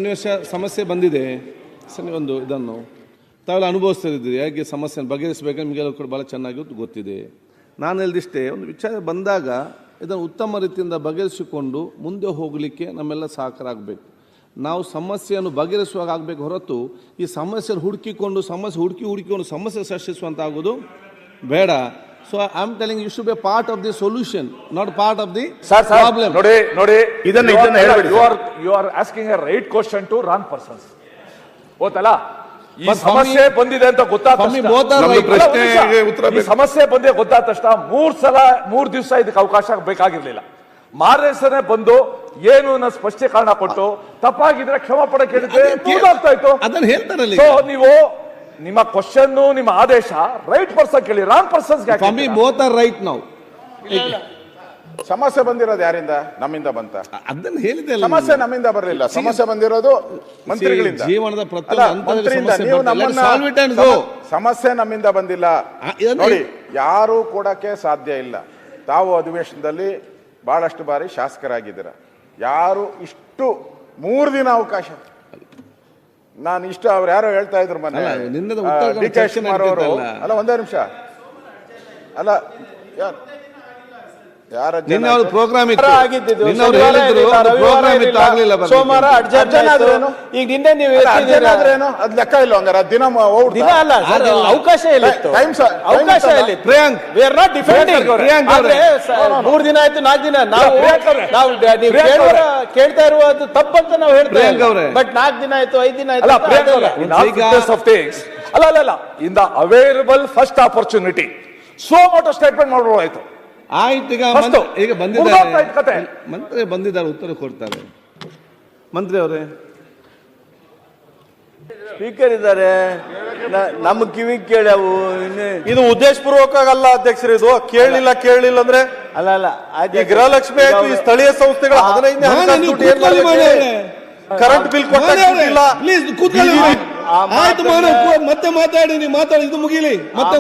ಸನ್ನಿವೇಶ ಸಮಸ್ಯೆ ಬಂದಿದೆ. ಒಂದು ಇದನ್ನು ತಾವೆಲ್ಲ ಅನುಭವಿಸ್ತಾ ಇದ್ದೀರಿ. ಹೇಗೆ ಸಮಸ್ಯೆಯನ್ನು ಬಗೆಹರಿಸಬೇಕು ನಿಮಗೆಲ್ಲ ಕೂಡ ಭಾಳ ಚೆನ್ನಾಗಿ ಗೊತ್ತಿದೆ. ನಾನು ಹೇಳಿದಿಷ್ಟೇ, ಒಂದು ವಿಚಾರ ಬಂದಾಗ ಇದನ್ನು ಉತ್ತಮ ರೀತಿಯಿಂದ ಬಗೆಹರಿಸಿಕೊಂಡು ಮುಂದೆ ಹೋಗಲಿಕ್ಕೆ ನಮ್ಮೆಲ್ಲ ಸಹಕಾರ ಆಗಬೇಕು. ನಾವು ಸಮಸ್ಯೆಯನ್ನು ಬಗೆಹರಿಸುವಾಗ ಆಗಬೇಕು ಹೊರತು ಈ ಸಮಸ್ಯೆಯನ್ನು ಹುಡುಕಿಕೊಂಡು ಸಮಸ್ಯೆ ಸೃಷ್ಟಿಸುವಂತ ಆಗೋದು ಬೇಡ. So I am telling you should be a part of the solution, not part of the problem. ನೋಡಿ ಇದನ್ನ you are asking a right question to wrong persons. ಗೊತ್ತಲ್ಲ, ಈ ಸಮಸ್ಯೆ ಬಂದಿದೆ ಅಂತ ಗೊತ್ತಾದ ಸಮಸ್ಯೆ ಬಂದಿದೆ ಗೊತ್ತಾದ ತಕ್ಷಣ 3 ದಿವಸ ಇದಕ್ಕೆ ಅವಕಾಶ ಬೇಕಾಗಿರ್ಲಿಲ್ಲ. ಮಾರನೇ ಬಂದು ಏನು ಸ್ಪಷ್ಟೀಕರಣ ಕೊಟ್ಟು ತಪ್ಪಾಗಿದ್ರೆ ಕ್ಷಮ ಪಡಕ್ಕೆ ಹೇಳಿದ್ರೆ ಮುಗಿದೋಗ್ತಾ ಇತ್ತು. ಅದನ್ನ ಹೇಳ್ತಾರಲ್ಲ. ಸೊ ನೀವು ನಿಮ್ಮ ಕ್ವಶನ್, ನಿಮ್ಮ ಆದೇಶ ರೈಟ್ ಪರ್ಸನ್ ಕೇಳಿ, wrong persons both are right. ನಾವು ಸಮಸ್ಯೆ ಬಂದಿರೋದು ಯಾರಿಂದ? ನಮ್ಮಿಂದ ಬಂತ? ಅದನ್ನ ಹೇಳಿದೆ. ಸಮಸ್ಯೆ ನಮ್ಮಿಂದ ಬರಲಿಲ್ಲ, ಸಮಸ್ಯೆ ಬಂದಿರೋದು ಮಂತ್ರಿಗಳಿಂದ, ಜೀವನದ ಸಮಸ್ಯೆ ನಮ್ಮಿಂದ ಬಂದಿಲ್ಲ. ನೋಡಿ, ಯಾರು ಕೊಡಕ್ಕೆ ಸಾಧ್ಯ ಇಲ್ಲ. ತಾವು ಅಧಿವೇಶನದಲ್ಲಿ ಬಹಳಷ್ಟು ಬಾರಿ ಶಾಸಕರಾಗಿದ್ದೀರ. ಯಾರು ಇಷ್ಟು 3 ದಿನ ಅವಕಾಶ, ನಾನು ಇಷ್ಟ ಅವ್ರು ಯಾರೋ ಹೇಳ್ತಾ ಇದ್ರು ಮೊನ್ನೆ, ಡಿ ಕೆ ಶಿವಕುಮಾರ್ ಅವರು. ಅಲ್ಲ, ಒಂದೇ ನಿಮಿಷ. ಅಲ್ಲ, ಪ್ರೋಗ್ರಾಮ್ ಸೋಮವಾರ ಈಗ ನಿನ್ನೆ ನೀವು ಅದ್ ಲೆಕ್ಕ ಇಲ್ಲ. ಹಂಗಾರ ದಿನ ಅವಕಾಶ ಇಲ್ಲ, ಅವಕಾಶ ಇಲ್ಲ. Priyank, we are not defending. 3 ದಿನ ಆಯ್ತು, 4 ದಿನ ನಾವು ಕೇಳ್ತಾ ಇರುವುದು ತಪ್ಪಂತ ನಾವು ಹೇಳ್ತೇವೆ. ಬಟ್ 4 ದಿನ ಆಯ್ತು, 5 ದಿನ ಆಯ್ತು. ಅಲ್ಲ, in the available first opportunity suo motu statement ಮಾಡ್ಬೋದಾಯ್ತು. ಆಯ್ತು, ಈಗ ಬಂದಿದ್ದಾರೆ ಮಂತ್ರಿ, ಬಂದಿದ್ದಾರೆ, ಉತ್ತರ ಕೊಡ್ತಾರೆ. ಮಂತ್ರಿ ಅವರೇ, ಸ್ಪೀಕರ್ ಇದ್ದಾರೆ, ನಮ್ಮ ಕಿವಿ ಕೇಳವು. ಇದು ಉದ್ದೇಶಪೂರ್ವಕ ಅಲ್ಲ ಅಧ್ಯಕ್ಷರು, ಇದು ಕೇಳಲಿಲ್ಲ ಅಂದ್ರೆ ಅಲ್ಲ ಗೃಹಲಕ್ಷ್ಮಿ ಆಯ್ತು, ಈ ಸ್ಥಳೀಯ ಸಂಸ್ಥೆಗಳ 15 ಕರೆಂಟ್ ಬಿಲ್ ಕೊಟ್ಟಿಲ್ಲ. ಮತ್ತೆ ಮಾತಾಡಿ, ನೀವು ಮಾತಾಡಿ, ಇದು ಮುಗಿಲಿ. ಮತ್ತೆ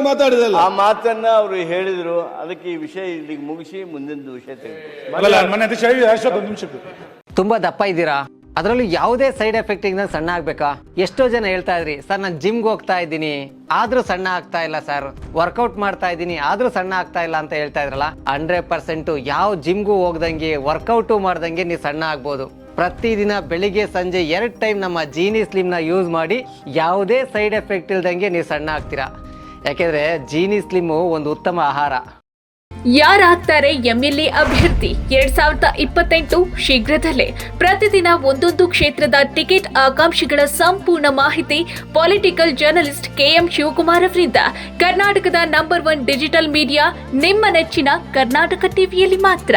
ಮಾತಾಡಿದಲ್ಲ ಆ ಮಾತನ್ನ ಅವರು ಹೇಳಿದ್ರು. ಅದಕ್ಕೆ ಈ ವಿಷಯ ಇಲ್ಲಿಗೆ ಮುಗಿಸಿ ಮುಂದಿನ ವಿಷಯ ತುಂಬಾ ದಪ್ಪ ಇದ್ದೀರಾ, ಅದರಲ್ಲೂ ಯಾವುದೇ ಸೈಡ್ ಎಫೆಕ್ಟ್ ಇಂದ ಸಣ್ಣ ಆಗ್ಬೇಕಾ? ಎಷ್ಟೋ ಜನ ಹೇಳ್ತಾ ಇದ್ರಿ, ಸರ್ ನಾನು ಜಿಮ್ಗೆ ಹೋಗ್ತಾ ಇದ್ದೀನಿ ಆದ್ರೂ ಸಣ್ಣ ಆಗ್ತಾ ಇಲ್ಲ ಸರ್, ವರ್ಕೌಟ್ ಮಾಡ್ತಾ ಇದ್ದೀನಿ ಆದ್ರೂ ಸಣ್ಣ ಆಗ್ತಾ ಇಲ್ಲ ಅಂತ ಹೇಳ್ತಾ ಇದ್ರಲ್ಲ. 100% ಯಾವ ಜಿಮ್ಗೂ ಹೋಗ್ದಂಗೆ ವರ್ಕೌಟು ಮಾಡ್ದಂಗೆ ನೀವು ಸಣ್ಣ ಆಗ್ಬೋದು. ಪ್ರತಿದಿನ ಬೆಳಿಗ್ಗೆ ಸಂಜೆ 2 ಟೈಮ್ ನಮ್ಮ ಜೀನಿ ಸ್ಲಿಮ್ ನ ಯೂಸ್ ಮಾಡಿ ಯಾವುದೇ ಸೈಡ್ ಎಫೆಕ್ಟ್ ಇಲ್ದಂಗೆ ನೀವು ಸಣ್ಣ ಆಗ್ತೀರಾ. ಯಾಕೆಂದ್ರೆ ಜೀನಿ ಸ್ಲಿಮ್ ಒಂದು ಉತ್ತಮ ಆಹಾರ. ಯಾರಾಗ್ತಾರೆ ಎಂಎಲ್ಎ ಅಭ್ಯರ್ಥಿ 2028 ಶೀಘ್ರದಲ್ಲೇ. ಪ್ರತಿದಿನ ಒಂದೊಂದು ಕ್ಷೇತ್ರದ ಟಿಕೆಟ್ ಆಕಾಂಕ್ಷಿಗಳ ಸಂಪೂರ್ಣ ಮಾಹಿತಿ ಪೊಲಿಟಿಕಲ್ ಜರ್ನಲಿಸ್ಟ್ KM ಶಿವಕುಮಾರ್ ಅವರಿಂದ. ಕರ್ನಾಟಕದ ನಂಬರ್ 1 ಡಿಜಿಟಲ್ ಮೀಡಿಯಾ ನಿಮ್ಮ ನೆಚ್ಚಿನ ಕರ್ನಾಟಕ ಟಿವಿಯಲ್ಲಿ ಮಾತ್ರ.